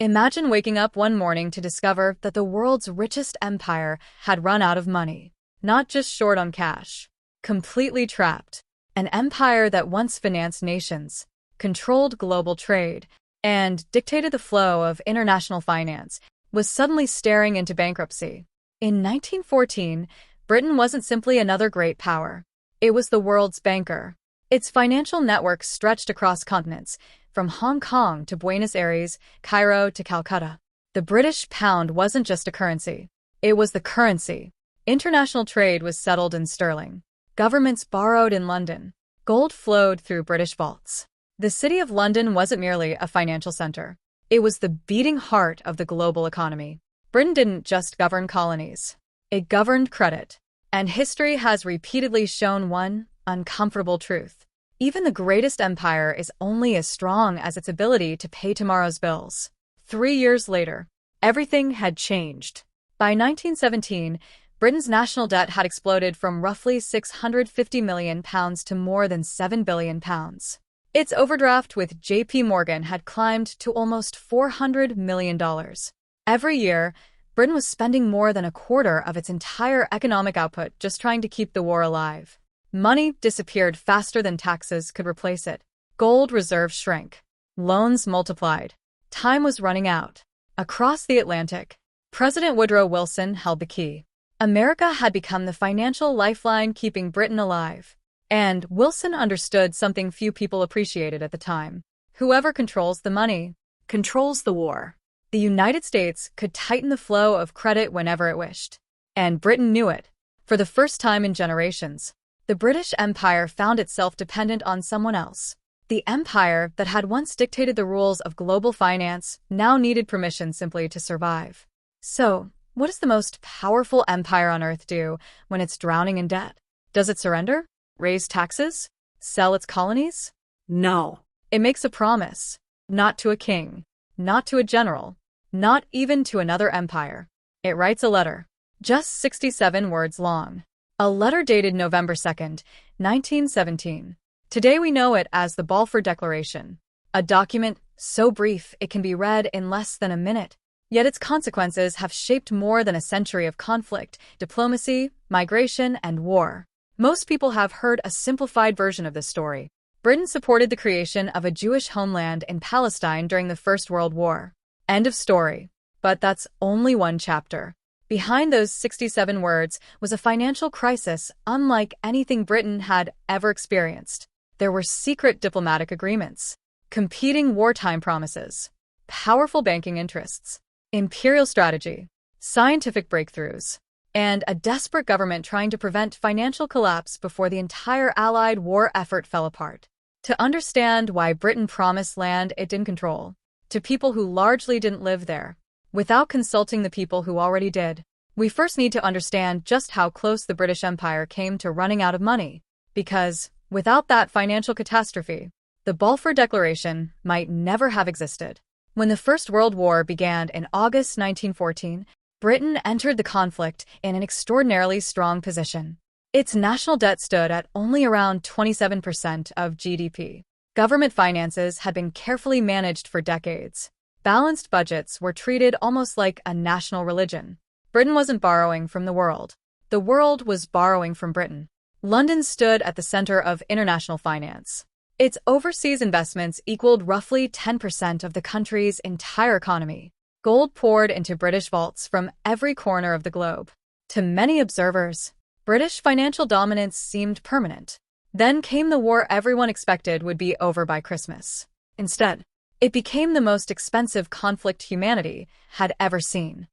Imagine waking up one morning to discover that the world's richest empire had run out of money. Not just short on cash. Completely trapped. An empire that once financed nations, controlled global trade, and dictated the flow of international finance, was suddenly staring into bankruptcy. In 1914, Britain wasn't simply another great power. It was the world's banker. Its financial network stretched across continents, from Hong Kong to Buenos Aires, Cairo to Calcutta. The British pound wasn't just a currency. It was the currency. International trade was settled in sterling. Governments borrowed in London. Gold flowed through British vaults. The City of London wasn't merely a financial center. It was the beating heart of the global economy. Britain didn't just govern colonies. It governed credit. And history has repeatedly shown one uncomfortable truth. Even the greatest empire is only as strong as its ability to pay tomorrow's bills. 3 years later, everything had changed. By 1917, Britain's national debt had exploded from roughly £650 million to more than £7 billion. Its overdraft with JP Morgan had climbed to almost $400 million. Every year, Britain was spending more than a quarter of its entire economic output just trying to keep the war alive. Money disappeared faster than taxes could replace it. Gold reserves shrank. Loans multiplied. Time was running out. Across the Atlantic, President Woodrow Wilson held the key. America had become the financial lifeline keeping Britain alive. And Wilson understood something few people appreciated at the time. Whoever controls the money, controls the war. The United States could tighten the flow of credit whenever it wished. And Britain knew it. For the first time in generations, the British Empire found itself dependent on someone else. The empire that had once dictated the rules of global finance now needed permission simply to survive. So, what does the most powerful empire on earth do when it's drowning in debt? Does it surrender? Raise taxes? Sell its colonies? No. It makes a promise. Not to a king. Not to a general. Not even to another empire. It writes a letter. Just 67 words long. A letter dated November 2nd, 1917. Today we know it as the Balfour Declaration. A document so brief it can be read in less than a minute. Yet its consequences have shaped more than a century of conflict, diplomacy, migration, and war. Most people have heard a simplified version of this story. Britain supported the creation of a Jewish homeland in Palestine during the First World War. End of story. But that's only one chapter. Behind those 67 words was a financial crisis unlike anything Britain had ever experienced. There were secret diplomatic agreements, competing wartime promises, powerful banking interests, imperial strategy, scientific breakthroughs, and a desperate government trying to prevent financial collapse before the entire Allied war effort fell apart. To understand why Britain promised land it didn't control, to people who largely didn't live there, without consulting the people who already did, we first need to understand just how close the British Empire came to running out of money. Because, without that financial catastrophe, the Balfour Declaration might never have existed. When the First World War began in August 1914, Britain entered the conflict in an extraordinarily strong position. Its national debt stood at only around 27% of GDP. Government finances had been carefully managed for decades. Balanced budgets were treated almost like a national religion. Britain wasn't borrowing from the world. The world was borrowing from Britain. London stood at the center of international finance. Its overseas investments equaled roughly 10% of the country's entire economy. Gold poured into British vaults from every corner of the globe. To many observers, British financial dominance seemed permanent. Then came the war everyone expected would be over by Christmas. Instead, it became the most expensive conflict humanity had ever seen.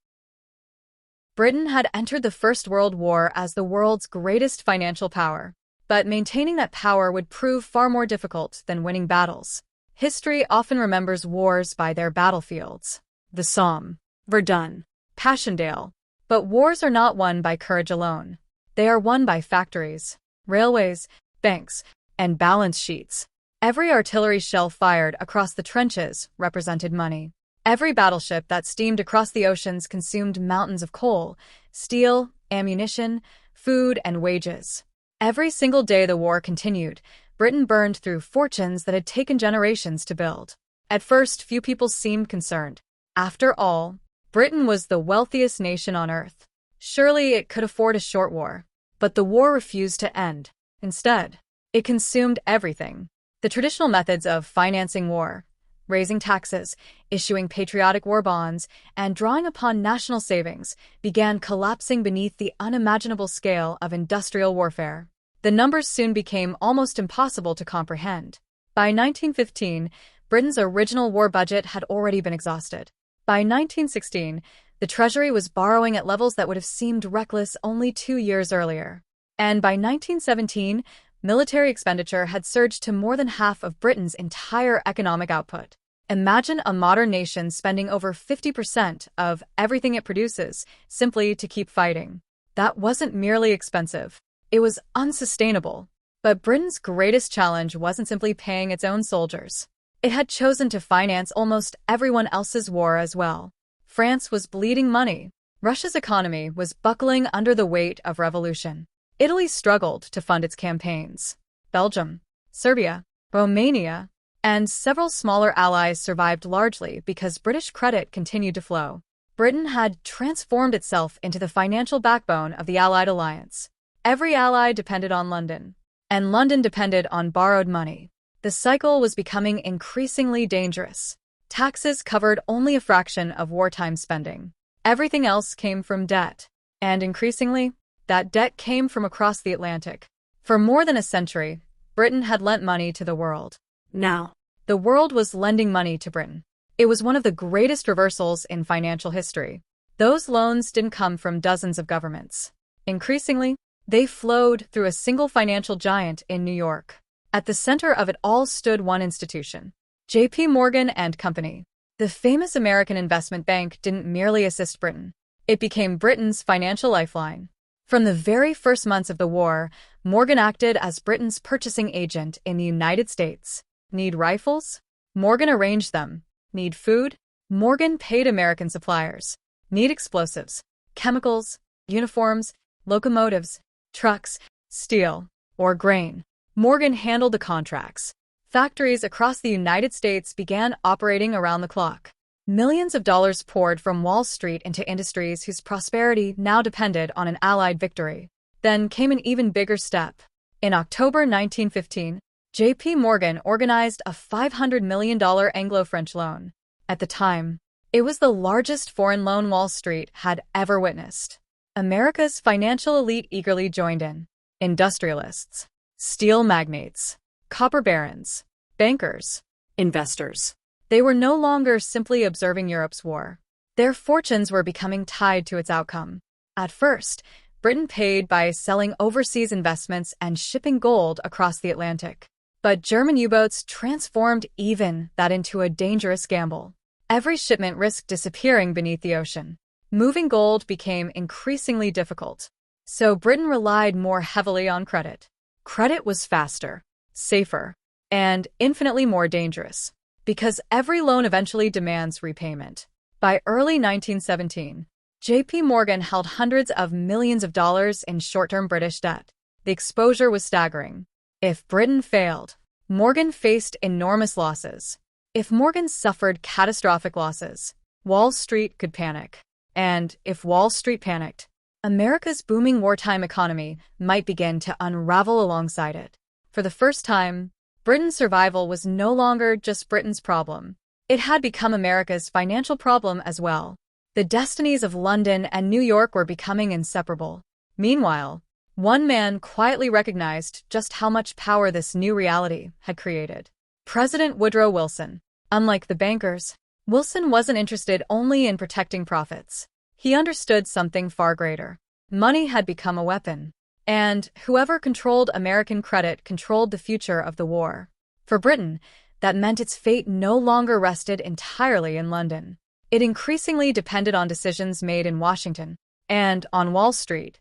Britain had entered the First World War as the world's greatest financial power, but maintaining that power would prove far more difficult than winning battles. History often remembers wars by their battlefields. The Somme, Verdun, Passchendaele. But wars are not won by courage alone. They are won by factories, railways, banks, and balance sheets. Every artillery shell fired across the trenches represented money. Every battleship that steamed across the oceans consumed mountains of coal, steel, ammunition, food, and wages. Every single day the war continued, Britain burned through fortunes that had taken generations to build. At first, few people seemed concerned. After all, Britain was the wealthiest nation on earth. Surely it could afford a short war. But the war refused to end. Instead, it consumed everything. The traditional methods of financing war, raising taxes, issuing patriotic war bonds, and drawing upon national savings began collapsing beneath the unimaginable scale of industrial warfare. The numbers soon became almost impossible to comprehend. By 1915, Britain's original war budget had already been exhausted. By 1916, the Treasury was borrowing at levels that would have seemed reckless only 2 years earlier. And by 1917, military expenditure had surged to more than half of Britain's entire economic output. Imagine a modern nation spending over 50% of everything it produces simply to keep fighting. That wasn't merely expensive. It was unsustainable. But Britain's greatest challenge wasn't simply paying its own soldiers. It had chosen to finance almost everyone else's war as well. France was bleeding money. Russia's economy was buckling under the weight of revolution. Italy struggled to fund its campaigns. Belgium, Serbia, Romania, and several smaller allies survived largely because British credit continued to flow. Britain had transformed itself into the financial backbone of the Allied alliance. Every ally depended on London, and London depended on borrowed money. The cycle was becoming increasingly dangerous. Taxes covered only a fraction of wartime spending. Everything else came from debt. And increasingly, that debt came from across the Atlantic. For more than a century, Britain had lent money to the world. Now, the world was lending money to Britain. It was one of the greatest reversals in financial history. Those loans didn't come from dozens of governments. Increasingly, they flowed through a single financial giant in New York. At the center of it all stood one institution, J.P. Morgan and Company. The famous American investment bank didn't merely assist Britain. It became Britain's financial lifeline. From the very first months of the war, Morgan acted as Britain's purchasing agent in the United States. Need rifles? Morgan arranged them. Need food? Morgan paid American suppliers. Need explosives, chemicals, uniforms, locomotives, trucks, steel, or grain? Morgan handled the contracts. Factories across the United States began operating around the clock. Millions of dollars poured from Wall Street into industries whose prosperity now depended on an Allied victory. Then came an even bigger step. In October 1915, J.P. Morgan organized a $500 million Anglo-French loan. At the time, it was the largest foreign loan Wall Street had ever witnessed. America's financial elite eagerly joined in. Industrialists, steel magnates, copper barons, bankers, investors. They were no longer simply observing Europe's war. Their fortunes were becoming tied to its outcome. At first, Britain paid by selling overseas investments and shipping gold across the Atlantic. But German U-boats transformed even that into a dangerous gamble. Every shipment risked disappearing beneath the ocean. Moving gold became increasingly difficult. So Britain relied more heavily on credit. Credit was faster, safer, and infinitely more dangerous. Because every loan eventually demands repayment. By early 1917, J.P. Morgan held hundreds of millions of dollars in short-term British debt. The exposure was staggering. If Britain failed, Morgan faced enormous losses. If Morgan suffered catastrophic losses, Wall Street could panic. And if Wall Street panicked, America's booming wartime economy might begin to unravel alongside it. For the first time, Britain's survival was no longer just Britain's problem. It had become America's financial problem as well. The destinies of London and New York were becoming inseparable. Meanwhile, one man quietly recognized just how much power this new reality had created. President Woodrow Wilson. Unlike the bankers, Wilson wasn't interested only in protecting profits. He understood something far greater. Money had become a weapon. And whoever controlled American credit controlled the future of the war. For Britain, that meant its fate no longer rested entirely in London. It increasingly depended on decisions made in Washington and on Wall Street.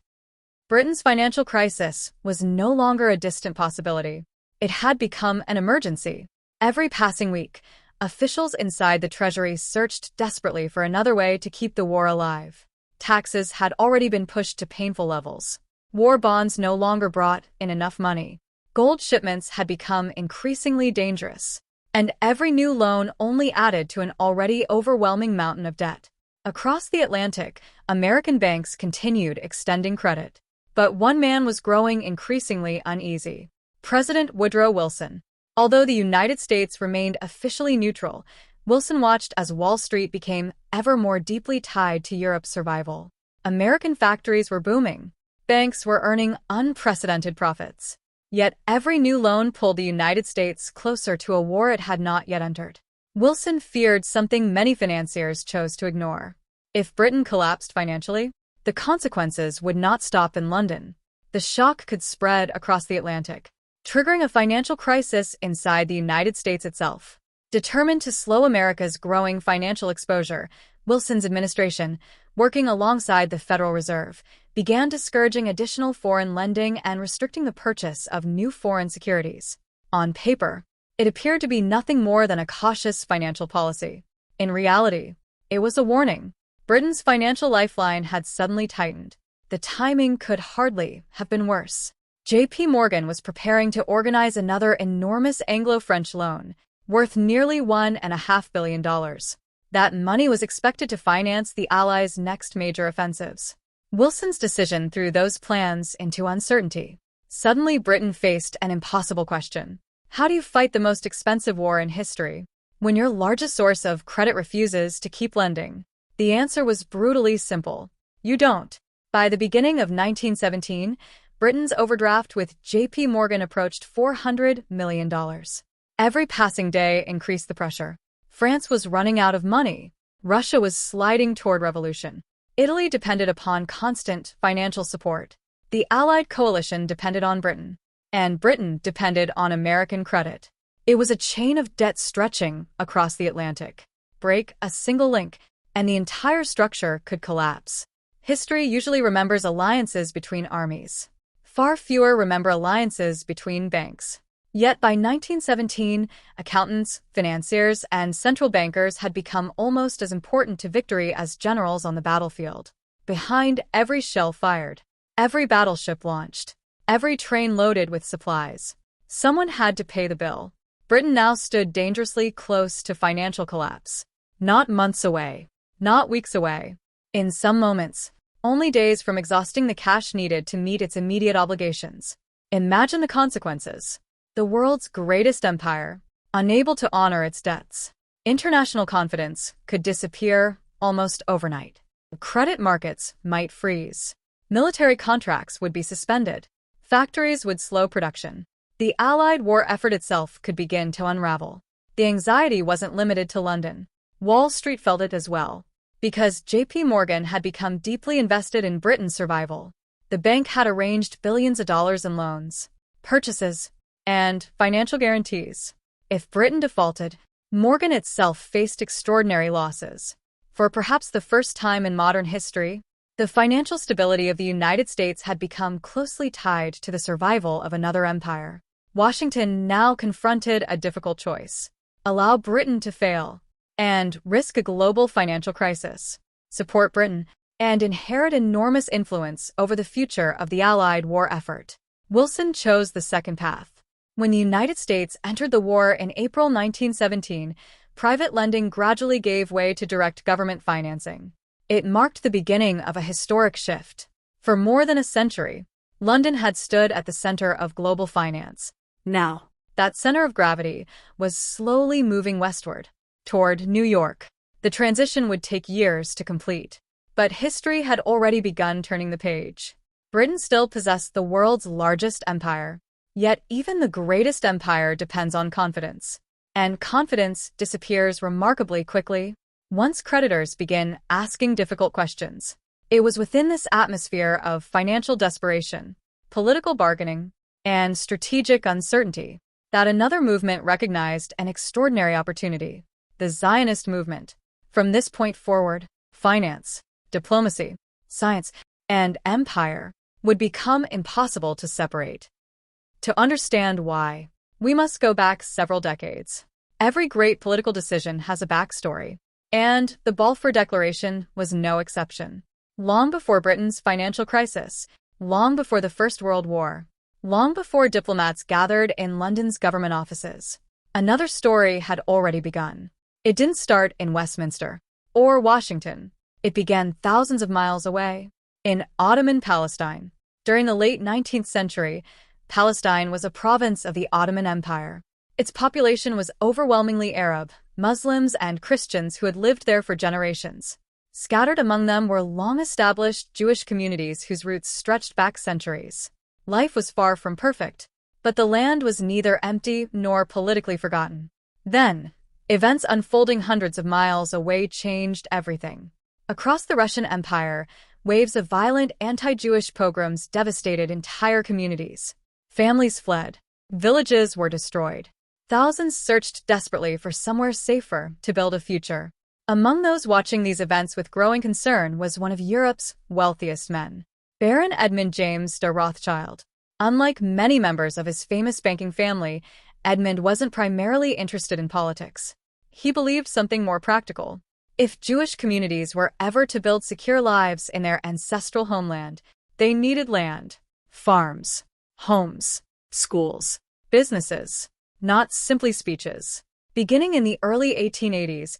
Britain's financial crisis was no longer a distant possibility. It had become an emergency. Every passing week, officials inside the Treasury searched desperately for another way to keep the war alive. Taxes had already been pushed to painful levels. War bonds no longer brought in enough money. Gold shipments had become increasingly dangerous. And every new loan only added to an already overwhelming mountain of debt. Across the Atlantic, American banks continued extending credit. But one man was growing increasingly uneasy: President Woodrow Wilson. Although the United States remained officially neutral, Wilson watched as Wall Street became ever more deeply tied to Europe's survival. American factories were booming. Banks were earning unprecedented profits. Yet every new loan pulled the United States closer to a war it had not yet entered. Wilson feared something many financiers chose to ignore. If Britain collapsed financially, the consequences would not stop in London. The shock could spread across the Atlantic, triggering a financial crisis inside the United States itself. Determined to slow America's growing financial exposure, Wilson's administration, working alongside the Federal Reserve, began discouraging additional foreign lending and restricting the purchase of new foreign securities. On paper, it appeared to be nothing more than a cautious financial policy. In reality, it was a warning. Britain's financial lifeline had suddenly tightened. The timing could hardly have been worse. J.P. Morgan was preparing to organize another enormous Anglo-French loan, worth nearly $1.5 billion. That money was expected to finance the Allies' next major offensives. Wilson's decision threw those plans into uncertainty. Suddenly, Britain faced an impossible question. How do you fight the most expensive war in history when your largest source of credit refuses to keep lending? The answer was brutally simple: you don't. By the beginning of 1917, Britain's overdraft with J.P. Morgan approached $400 million. Every passing day increased the pressure. France was running out of money. Russia was sliding toward revolution. Italy depended upon constant financial support. The Allied coalition depended on Britain. And Britain depended on American credit. It was a chain of debt stretching across the Atlantic. Break a single link, and the entire structure could collapse. History usually remembers alliances between armies. Far fewer remember alliances between banks. Yet by 1917, accountants, financiers, and central bankers had become almost as important to victory as generals on the battlefield. Behind every shell fired, every battleship launched, every train loaded with supplies, someone had to pay the bill. Britain now stood dangerously close to financial collapse. Not months away, not weeks away. In some moments, only days from exhausting the cash needed to meet its immediate obligations. Imagine the consequences. The world's greatest empire, unable to honor its debts. International confidence could disappear almost overnight. Credit markets might freeze. Military contracts would be suspended. Factories would slow production. The Allied war effort itself could begin to unravel. The anxiety wasn't limited to London. Wall Street felt it as well. Because J.P. Morgan had become deeply invested in Britain's survival. The bank had arranged billions of dollars in loans, purchases, and financial guarantees. If Britain defaulted, Morgan itself faced extraordinary losses. For perhaps the first time in modern history, the financial stability of the United States had become closely tied to the survival of another empire. Washington now confronted a difficult choice: allow Britain to fail and risk a global financial crisis, support Britain, and inherit enormous influence over the future of the Allied war effort. Wilson chose the second path. When the United States entered the war in April 1917, private lending gradually gave way to direct government financing. It marked the beginning of a historic shift. For more than a century, London had stood at the center of global finance. Now, that center of gravity was slowly moving westward, toward New York. The transition would take years to complete. But history had already begun turning the page. Britain still possessed the world's largest empire. Yet even the greatest empire depends on confidence. And confidence disappears remarkably quickly once creditors begin asking difficult questions. It was within this atmosphere of financial desperation, political bargaining, and strategic uncertainty that another movement recognized an extraordinary opportunity: the Zionist movement. From this point forward, finance, diplomacy, science, and empire would become impossible to separate. To understand why, we must go back several decades. Every great political decision has a backstory, and the Balfour Declaration was no exception. Long before Britain's financial crisis, long before the First World War, long before diplomats gathered in London's government offices, Another story had already begun. It didn't start in Westminster or Washington. It began thousands of miles away, in Ottoman Palestine. During the late 19th century, Palestine was a province of the Ottoman Empire. Its population was overwhelmingly Arab, Muslims, and Christians who had lived there for generations. Scattered among them were long-established Jewish communities whose roots stretched back centuries. Life was far from perfect, but the land was neither empty nor politically forgotten. Then, events unfolding hundreds of miles away changed everything. Across the Russian Empire, waves of violent anti-Jewish pogroms devastated entire communities. Families fled. Villages were destroyed. Thousands searched desperately for somewhere safer to build a future. Among those watching these events with growing concern was one of Europe's wealthiest men, Baron Edmond James de Rothschild. Unlike many members of his famous banking family, Edmond wasn't primarily interested in politics. He believed something more practical. If Jewish communities were ever to build secure lives in their ancestral homeland, they needed land, farms, homes, schools, businesses, not simply speeches. Beginning in the early 1880s,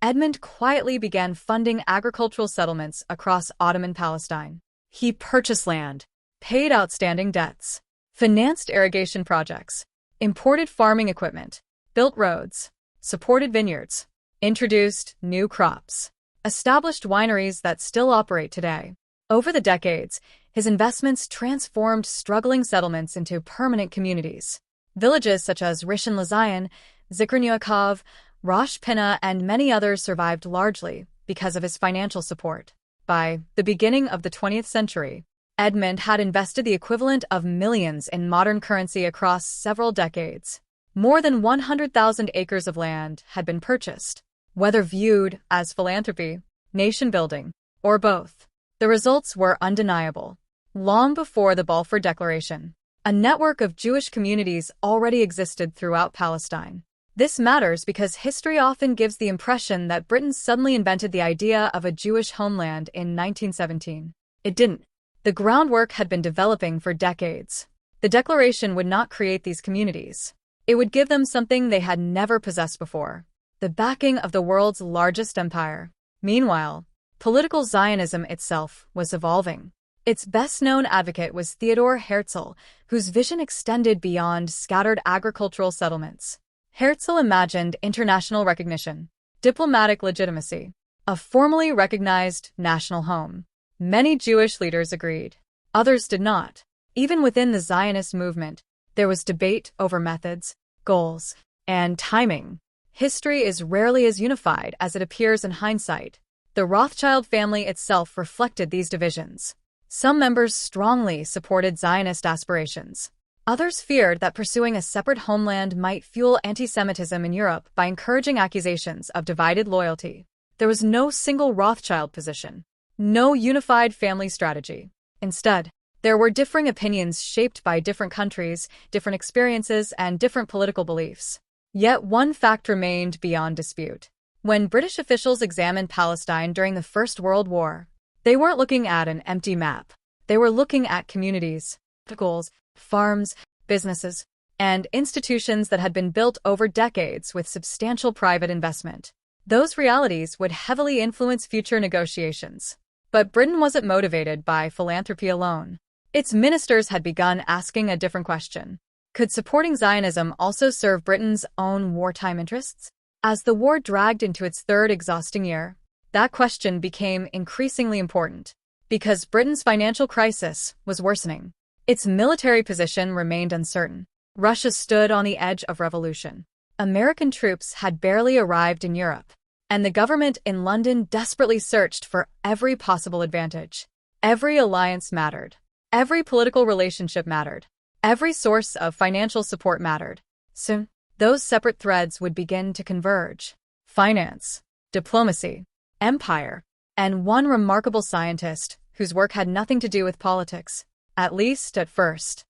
Edmond quietly began funding agricultural settlements across Ottoman Palestine. He purchased land, paid outstanding debts, financed irrigation projects, imported farming equipment, built roads, supported vineyards, introduced new crops, established wineries that still operate today. Over the decades, his investments transformed struggling settlements into permanent communities. Villages such as Rishon LeZion, Zichron, Rosh Pinna, and many others survived largely because of his financial support. By the beginning of the 20th century, Edmond had invested the equivalent of millions in modern currency across several decades. More than 100,000 acres of land had been purchased. Whether viewed as philanthropy, nation-building, or both, the results were undeniable. Long before the Balfour Declaration, a network of Jewish communities already existed throughout Palestine. This matters because history often gives the impression that Britain suddenly invented the idea of a Jewish homeland in 1917. It didn't. The groundwork had been developing for decades. The Declaration would not create these communities. It would give them something they had never possessed before: the backing of the world's largest empire. Meanwhile, political Zionism itself was evolving. Its best-known advocate was Theodor Herzl, whose vision extended beyond scattered agricultural settlements. Herzl imagined international recognition, diplomatic legitimacy, a formally recognized national home. Many Jewish leaders agreed. Others did not. Even within the Zionist movement, there was debate over methods, goals, and timing. History is rarely as unified as it appears in hindsight. The Rothschild family itself reflected these divisions. Some members strongly supported Zionist aspirations. Others feared that pursuing a separate homeland might fuel anti-Semitism in Europe by encouraging accusations of divided loyalty. There was no single Rothschild position, no unified family strategy. Instead, there were differing opinions shaped by different countries, different experiences, and different political beliefs. Yet one fact remained beyond dispute. When British officials examined Palestine during the First World War, they weren't looking at an empty map. They were looking at communities, schools, farms, businesses, and institutions that had been built over decades with substantial private investment. Those realities would heavily influence future negotiations. But Britain wasn't motivated by philanthropy alone. Its ministers had begun asking a different question. Could supporting Zionism also serve Britain's own wartime interests? As the war dragged into its third exhausting year, that question became increasingly important, because Britain's financial crisis was worsening. Its military position remained uncertain. Russia stood on the edge of revolution. American troops had barely arrived in Europe, and the government in London desperately searched for every possible advantage. Every alliance mattered. Every political relationship mattered. Every source of financial support mattered. Soon, those separate threads would begin to converge. Finance, diplomacy, empire, and one remarkable scientist whose work had nothing to do with politics, at least at first.